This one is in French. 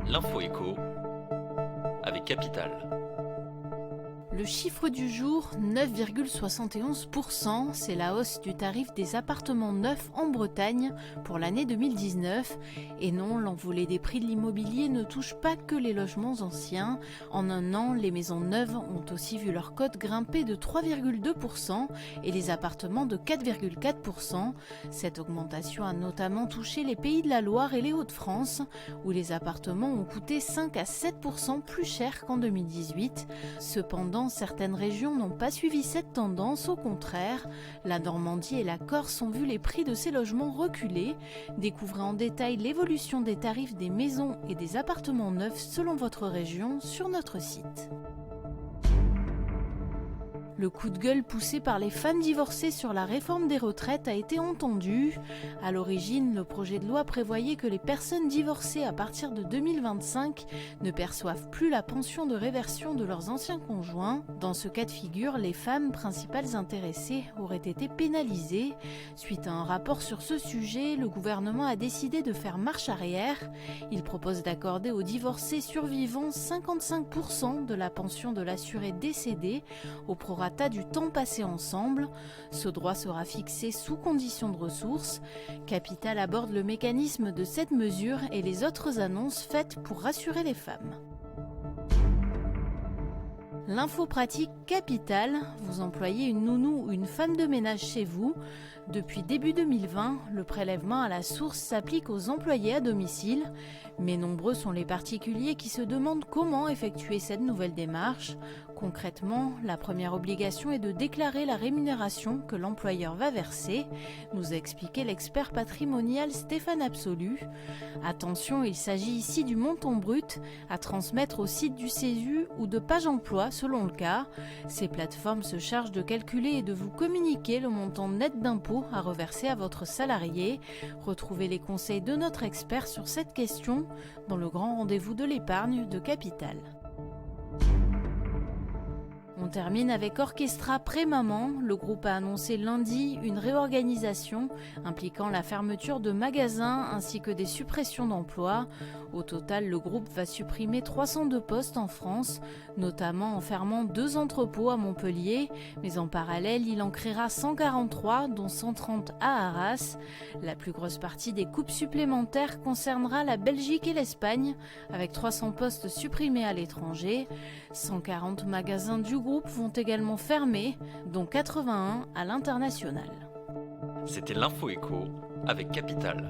L'info écho avec Capital. Le chiffre du jour, 9,71%, c'est la hausse du tarif des appartements neufs en Bretagne pour l'année 2019. Et non, l'envolée des prix de l'immobilier ne touche pas que les logements anciens. En un an, les maisons neuves ont aussi vu leur cote grimper de 3,2% et les appartements de 4,4%. Cette augmentation a notamment touché les Pays de la Loire et les Hauts-de-France, où les appartements ont coûté 5 à 7% plus cher qu'en 2018. Cependant, certaines régions n'ont pas suivi cette tendance, au contraire. La Normandie et la Corse ont vu les prix de ces logements reculer. Découvrez en détail l'évolution des tarifs des maisons et des appartements neufs selon votre région sur notre site. Le coup de gueule poussé par les femmes divorcées sur la réforme des retraites a été entendu. À l'origine, le projet de loi prévoyait que les personnes divorcées à partir de 2025 ne perçoivent plus la pension de réversion de leurs anciens conjoints. Dans ce cas de figure, les femmes principales intéressées auraient été pénalisées. Suite à un rapport sur ce sujet, le gouvernement a décidé de faire marche arrière. Il propose d'accorder aux divorcés survivants 55% de la pension de l'assuré décédé au prorata du temps passé ensemble. Ce droit sera fixé sous condition de ressources. Capital aborde le mécanisme de cette mesure et les autres annonces faites pour rassurer les femmes. L'info pratique Capital, vous employez une nounou ou une femme de ménage chez vous. Depuis début 2020, le prélèvement à la source s'applique aux employés à domicile, mais nombreux sont les particuliers qui se demandent comment effectuer cette nouvelle démarche. Concrètement, la première obligation est de déclarer la rémunération que l'employeur va verser, nous a expliqué l'expert patrimonial Stéphane Absolu. Attention, il s'agit ici du montant brut à transmettre au site du CESU ou de Page Emploi selon le cas. Ces plateformes se chargent de calculer et de vous communiquer le montant net d'impôt à reverser à votre salarié. Retrouvez les conseils de notre expert sur cette question dans le grand rendez-vous de l'épargne de Capital. On termine avec Orchestra Pré-Maman. Le groupe a annoncé lundi une réorganisation impliquant la fermeture de magasins ainsi que des suppressions d'emplois. Au total, le groupe va supprimer 302 postes en France, notamment en fermant 2 entrepôts à Montpellier, mais en parallèle, il en créera 143, dont 130 à Arras. La plus grosse partie des coupes supplémentaires concernera la Belgique et l'Espagne, avec 300 postes supprimés à l'étranger. 140 magasins du groupe vont également fermer, dont 81 à l'international. C'était l'info écho avec Capital.